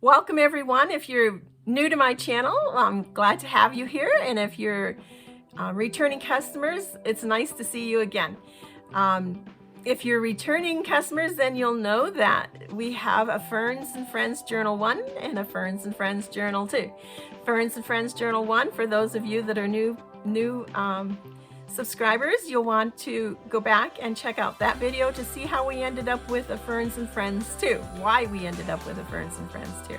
Welcome everyone. If you're new to my channel, I'm glad to have you here. And if you're returning customers, it's nice to see you again. If you're returning customers, then you'll know that we have a Ferns and Friends Journal 1 and a Ferns and Friends Journal 2. Ferns and Friends Journal 1, for those of you that are new subscribers, you'll want to go back and check out that video to see how we ended up with a Ferns and Friends 2, why we ended up with a Ferns and Friends 2.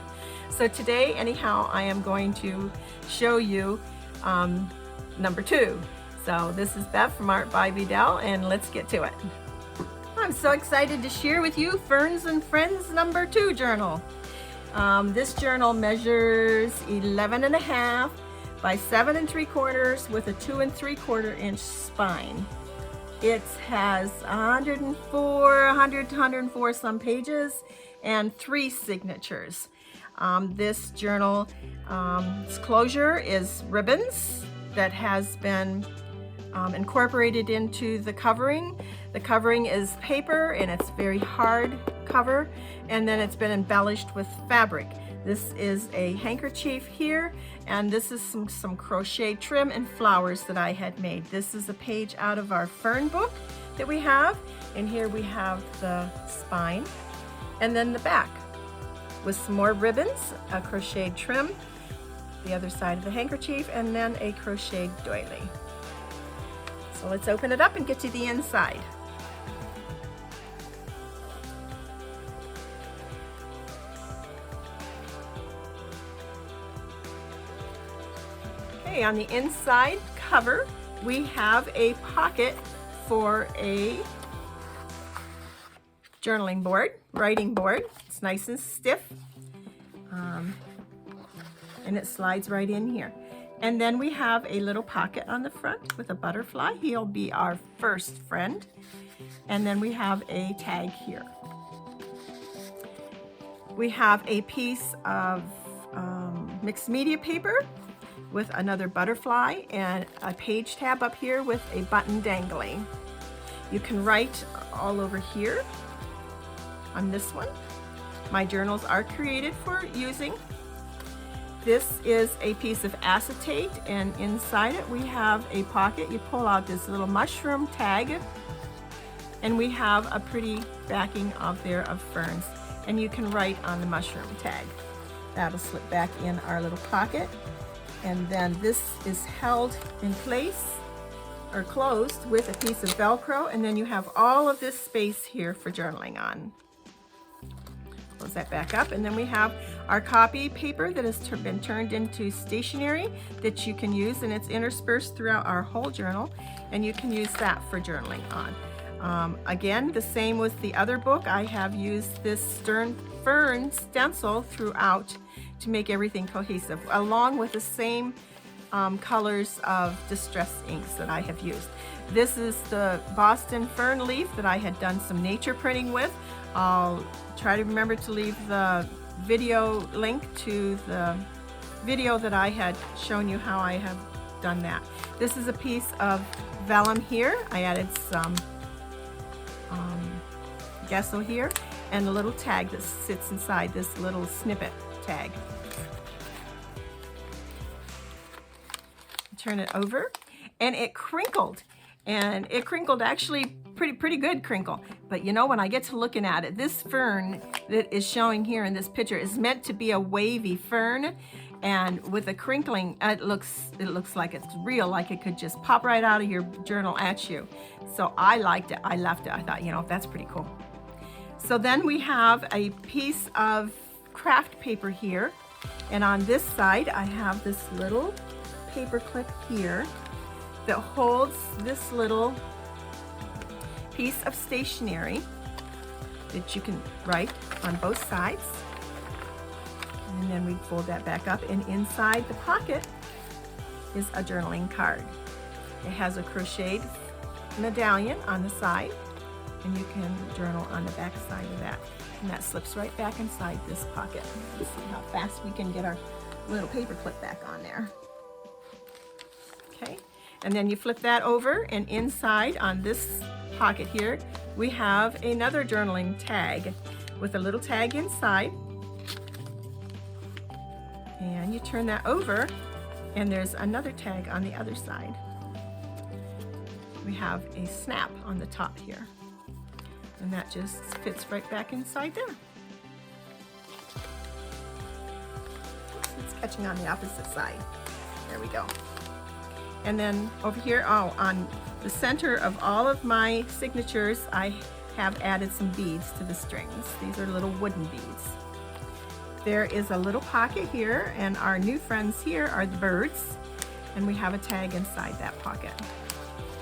So today, anyhow, I am going to show you number 2. So this is Beth from Art by Vidal, and let's get to it. I'm so excited to share with you Ferns and Friends number 2 journal. This journal measures 11.5 by 7 3/4 with a 2 3/4 inch spine. It has 104 some pages and 3 signatures. This journal's closure is ribbons that has been incorporated into the covering. The covering is paper and it's very hard cover, and then it's been embellished with fabric. This is a handkerchief here, and this is some crochet trim and flowers that I had made. This is a page out of our fern book that we have, and here we have the spine and then the back with some more ribbons, a crocheted trim, the other side of the handkerchief, and then a crocheted doily. So let's open it up and get to the inside. Okay, on the inside cover, we have a pocket for a journaling board, writing board. It's nice and stiff, and it slides right in here. And then we have a little pocket on the front with a butterfly. He'll be our first friend. And then we have a tag here. We have a piece of mixed media paper with another butterfly and a page tab up here with a button dangling. You can write all over here on this one. My journals are created for using. This is a piece of acetate, and inside it we have a pocket. You pull out this little mushroom tag, and we have a pretty backing out there of ferns, and you can write on the mushroom tag. That'll slip back in our little pocket, and then this is held in place or closed with a piece of Velcro, and then you have all of this space here for journaling on. Close that back up, and then we have our copy paper that has been turned into stationery that you can use, and it's interspersed throughout our whole journal, and you can use that for journaling on. Again, the same with the other book. I have used this fern stencil throughout to make everything cohesive, along with the same colors of distress inks that I have used. This is the Boston fern leaf that I had done some nature printing with. I'll try to remember to leave the video link to the video that I had shown you how I have done that. This is a piece of vellum here. I added some gesso here and a little tag that sits inside this little snippet tag. Turn it over, and it crinkled, and it crinkled actually pretty good crinkle. But you know, when I get to looking at it, this fern that is showing here in this picture is meant to be a wavy fern, and with the crinkling, it looks like it's real, like it could just pop right out of your journal at you. So I liked it. I left it. I thought, you know, that's pretty cool. So then we have a piece of craft paper here, and on this side I have this little paper clip here that holds this little piece of stationery that you can write on both sides, and then we fold that back up, and inside the pocket is a journaling card. It has a crocheted medallion on the side, and you can journal on the back side of that, and that slips right back inside this pocket. Let's see how fast we can get our little paper clip back on there. Okay, and then you flip that over, and inside on this pocket here we have another journaling tag with a little tag inside, And you turn that over, and there's another tag on the other side. We have a snap on the top here, and that just fits right back inside there. Oops, it's catching on the opposite side. There we go. And then over here, on the center of all of my signatures, I have added some beads to the strings. These are little wooden beads. There is a little pocket here, and our new friends here are the birds, and we have a tag inside that pocket.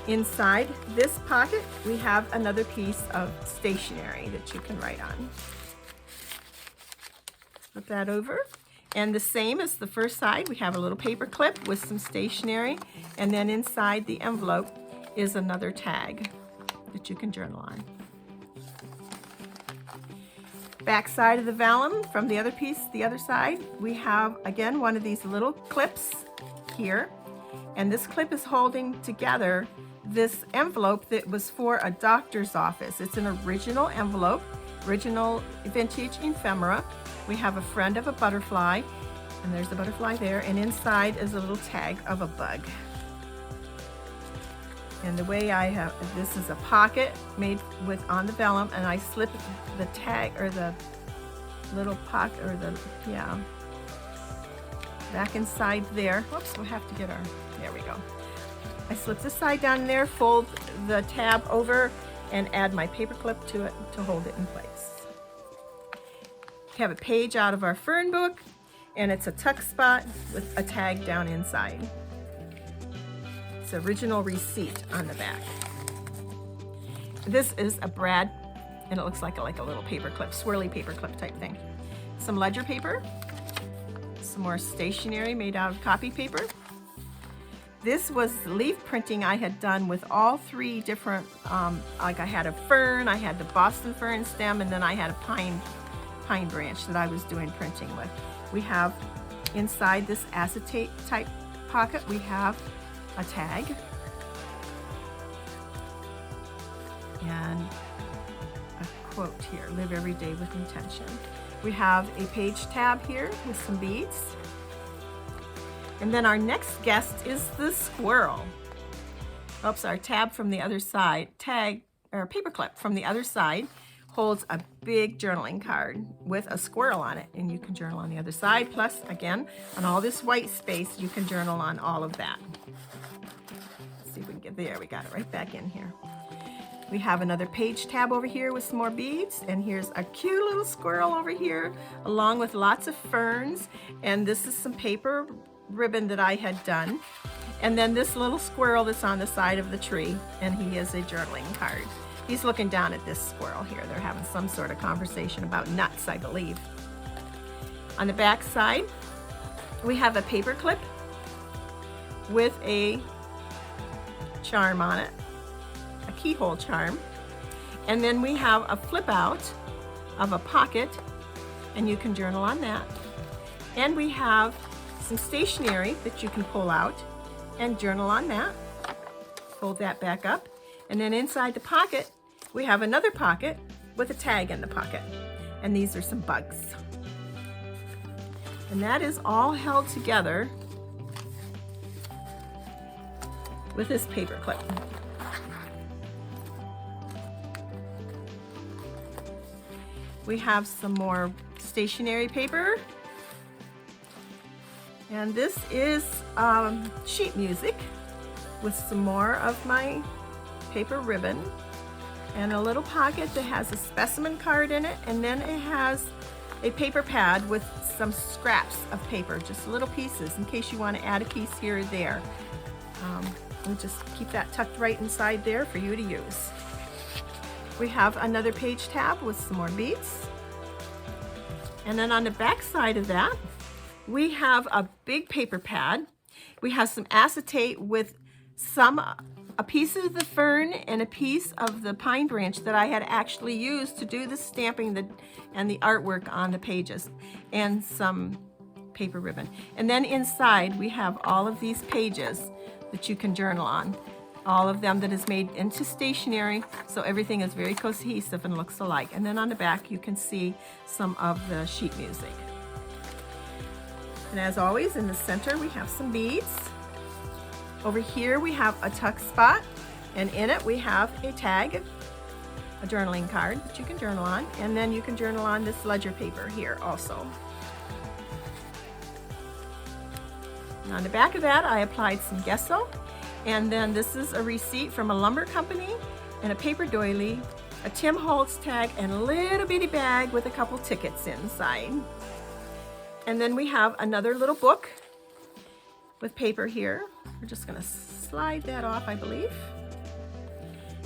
Inside this pocket, we have another piece of stationery that you can write on. Flip that over, and the same as the first side, we have a little paper clip with some stationery, and then inside the envelope is another tag that you can journal on. Back side of the vellum, from the other piece, the other side, we have again one of these little clips here, and this clip is holding together this envelope that was for a doctor's office. It's an original envelope, original vintage ephemera. We have a friend of a butterfly, and there's a butterfly there, and inside is a little tag of a bug. And the way I have, this is a pocket made with on the vellum, and I slip the tag, or the little pocket, or the, yeah, back inside there. Whoops, we'll have to get our, there we go. I slip this side down there, fold the tab over, and add my paper clip to it to hold it in place. We have a page out of our fern book, and it's a tuck spot with a tag down inside. It's original receipt on the back. This is a brad, and it looks like a little paper clip, swirly paper clip type thing. Some ledger paper, some more stationery made out of copy paper. This was leaf printing I had done with all three different, like I had a fern, I had the Boston fern stem, and then I had a pine branch that I was doing printing with. We have inside this acetate type pocket, we have a tag and a quote here, live every day with intention. We have a page tab here with some beads. And then our next guest is the squirrel. Oops, our tab from the other side, tag or paper clip from the other side holds a big journaling card with a squirrel on it, and you can journal on the other side. Plus, again, on all this white space, you can journal on all of that. Let's see if we can get there. We got it right back in here. We have another page tab over here with some more beads, and here's a cute little squirrel over here, along with lots of ferns, and this is some paper ribbon that I had done. And then this little squirrel that's on the side of the tree, and he is a journaling card. He's looking down at this squirrel here. They're having some sort of conversation about nuts, I believe. On the back side, we have a paper clip with a charm on it, a keyhole charm. And then we have a flip out of a pocket, and you can journal on that. And we have some stationery that you can pull out and journal on that. Fold that back up. And then inside the pocket, we have another pocket with a tag in the pocket. And these are some bugs. And that is all held together with this paper clip. We have some more stationery paper. And this is sheet music with some more of my paper ribbon, and a little pocket that has a specimen card in it, and then it has a paper pad with some scraps of paper, just little pieces in case you want to add a piece here or there. And just keep that tucked right inside there for you to use. We have another page tab with some more beads. And then on the back side of that, we have a big paper pad. We have some acetate with a piece of the fern and a piece of the pine branch that I had actually used to do the stamping and the artwork on the pages, and some paper ribbon. And then inside we have all of these pages that you can journal on. All of them that is made into stationery, so everything is very cohesive and looks alike. And then on the back you can see some of the sheet music. And as always, in the center we have some beads. Over here we have a tuck spot, and in it we have a tag, a journaling card that you can journal on, and then you can journal on this ledger paper here also. And on the back of that I applied some gesso, and then this is a receipt from a lumber company and a paper doily, a Tim Holtz tag, and a little bitty bag with a couple tickets inside. And then we have another little book with paper here. We're just going to slide that off, I believe.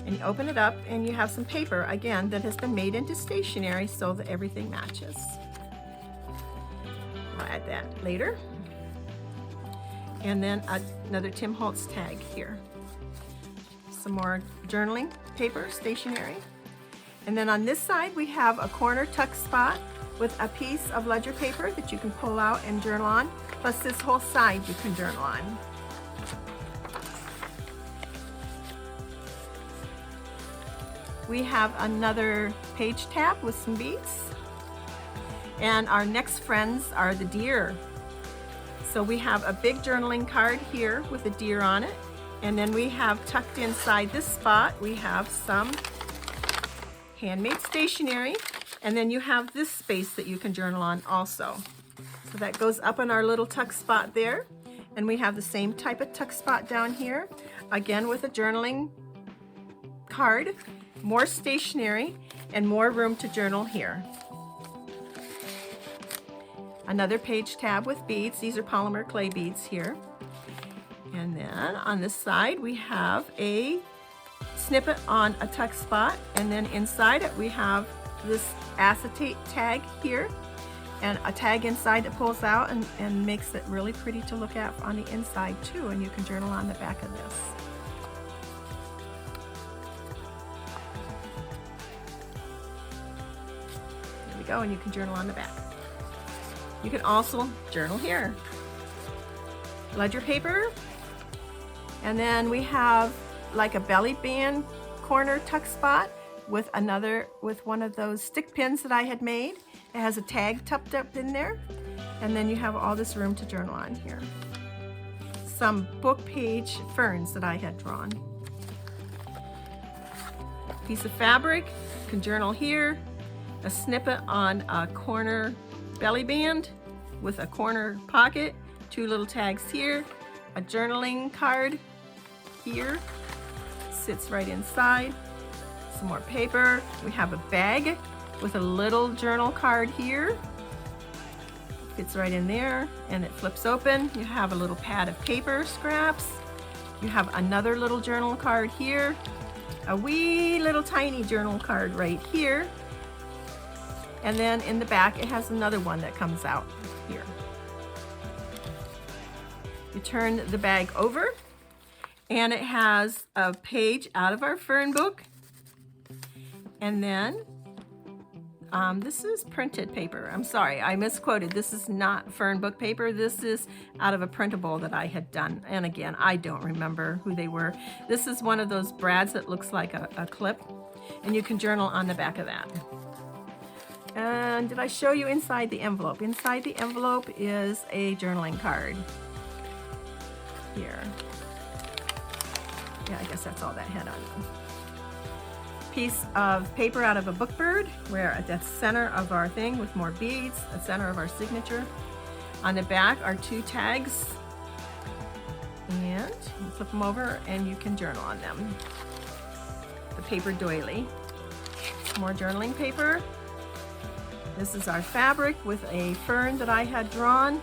And you open it up and you have some paper, again, that has been made into stationery so that everything matches. I'll add that later. And then another Tim Holtz tag here. Some more journaling paper, stationery. And then on this side we have a corner tuck spot with a piece of ledger paper that you can pull out and journal on, plus this whole side you can journal on. We have another page tab with some beads. And our next friends are the deer. So we have a big journaling card here with a deer on it. And then we have tucked inside this spot, we have some handmade stationery. And then you have this space that you can journal on also. So that goes up in our little tuck spot there. And we have the same type of tuck spot down here, again with a journaling card, more stationery, and more room to journal here. Another page tab with beads. These are polymer clay beads here. And then on this side we have a snippet on a tuck spot, and then inside it we have this acetate tag here, and a tag inside that pulls out and makes it really pretty to look at on the inside too, and you can journal on the back of this. There we go, and you can journal on the back. You can also journal here. Ledger paper, and then we have like a belly band corner tuck spot with one of those stick pins that I had made. It has a tag tucked up in there, and then you have all this room to journal on here. Some book page ferns that I had drawn. Piece of fabric, you can journal here. A snippet on a corner belly band with a corner pocket, two little tags here, a journaling card here, sits right inside. Some more paper. We have a bag with a little journal card here. Fits right in there, and it flips open. You have a little pad of paper scraps. You have another little journal card here. A wee little tiny journal card right here. And then in the back it has another one that comes out here. You turn the bag over, and it has a page out of our fern book. And then this is printed paper. I'm sorry, I misquoted. This is not fern book paper. This is out of a printable that I had done. And again, I don't remember who they were. This is one of those brads that looks like a clip, and you can journal on the back of that. And did I show you inside the envelope? Inside the envelope is a journaling card here. Yeah, I guess that's all that had on it. Piece of paper out of a book bird, where at the center of our thing with more beads, the center of our signature. On the back are two tags, and you flip them over and you can journal on them. The paper doily. More journaling paper. This is our fabric with a fern that I had drawn,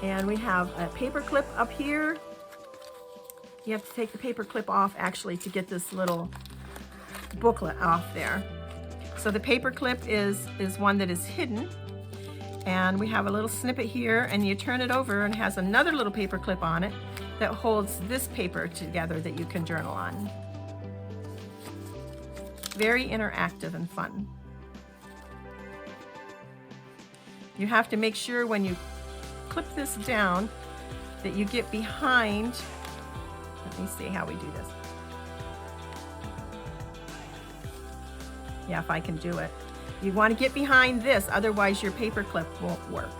and we have a paper clip up here. You have to take the paper clip off actually to get this little booklet off there. So the paper clip is one that is hidden, and we have a little snippet here, and you turn it over and it has another little paper clip on it that holds this paper together that you can journal on. Very interactive and fun. You have to make sure when you clip this down that you get behind. Let me see how we do this. Yeah, if I can do it. You want to get behind this, otherwise your paper clip won't work.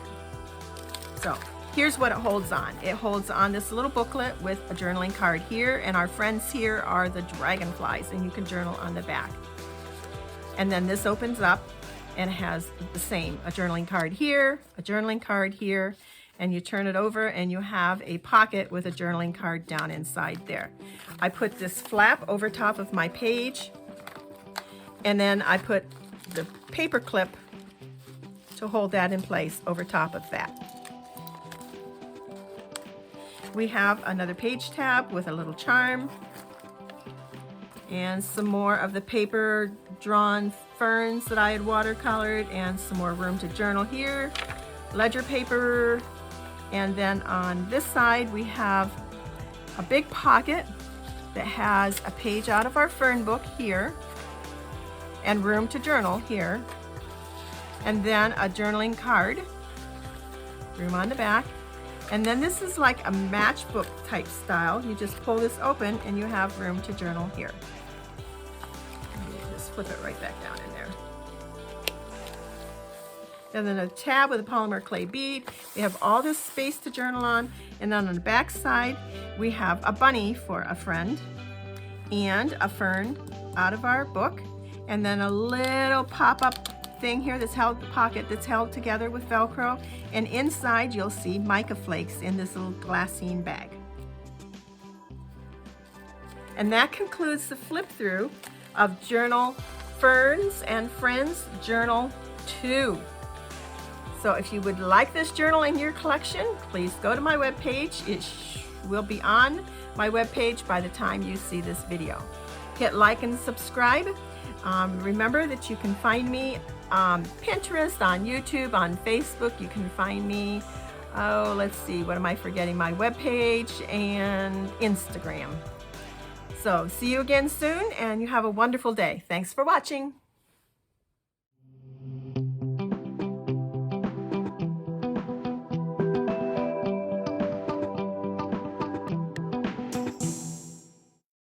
So here's what it holds on. It holds on this little booklet with a journaling card here, and our friends here are the dragonflies, and you can journal on the back. And then this opens up and it has the same, a journaling card here, a journaling card here, and you turn it over and you have a pocket with a journaling card down inside there. I put this flap over top of my page, and then I put the paper clip to hold that in place over top of that. We have another page tab with a little charm and some more of the paper drawn ferns that I had watercolored, and some more room to journal here, ledger paper, and then on this side we have a big pocket that has a page out of our fern book here and room to journal here, and then a journaling card, room on the back. And then this is like a matchbook type style. You just pull this open and you have room to journal here. Just flip it right back down in there. And then a tab with a polymer clay bead. We have all this space to journal on. And then on the back side, we have a bunny for a friend and a fern out of our book. And then a little pop-up thing here that's held, the pocket that's held together with Velcro, and inside you'll see mica flakes in this little glassine bag. And that concludes the flip through of Journal Ferns and Friends Journal 2. So if you would like this journal in your collection, please go to my webpage. It will be on my webpage by the time you see this video. Hit like and subscribe. Remember that you can find me on Pinterest, on YouTube, on Facebook. You can find me, oh, let's see, what am I forgetting? My webpage and Instagram. So see you again soon, and you have a wonderful day. Thanks for watching.